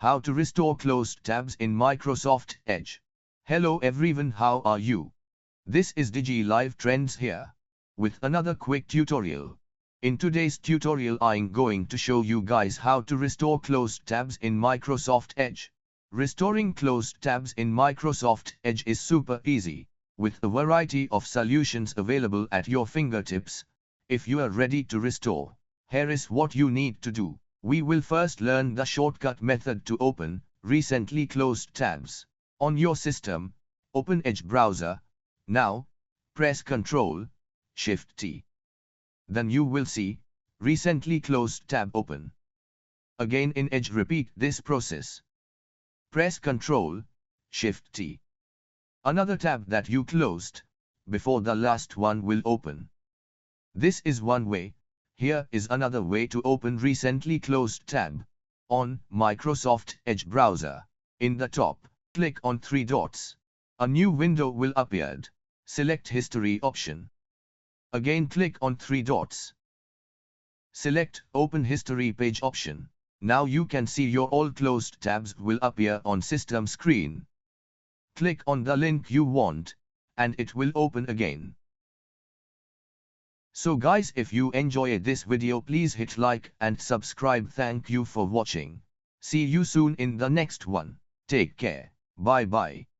How to restore closed tabs in Microsoft Edge. Hello everyone, how are you? This is DigiLive Trends here, with another quick tutorial. In today's tutorial I'm going to show you guys how to restore closed tabs in Microsoft Edge. Restoring closed tabs in Microsoft Edge is super easy, with a variety of solutions available at your fingertips. If you are ready to restore, here is what you need to do. We will first learn the shortcut method to open recently closed tabs. On your system, open Edge browser. Now, press Ctrl, Shift T. Then you will see recently closed tab open. Again in Edge repeat this process. Press Ctrl, Shift T. Another tab that you closed before the last one will open. This is one way. Here is another way to open recently closed tab. On Microsoft Edge browser, in the top, click on three dots. A new window will appear. Select History option. Again click on three dots. Select Open History Page option. Now you can see your all closed tabs will appear on system screen. Click on the link you want, and it will open again. So guys, if you enjoyed this video, please hit like and subscribe. Thank you for watching. See you soon in the next one. Take care. Bye bye.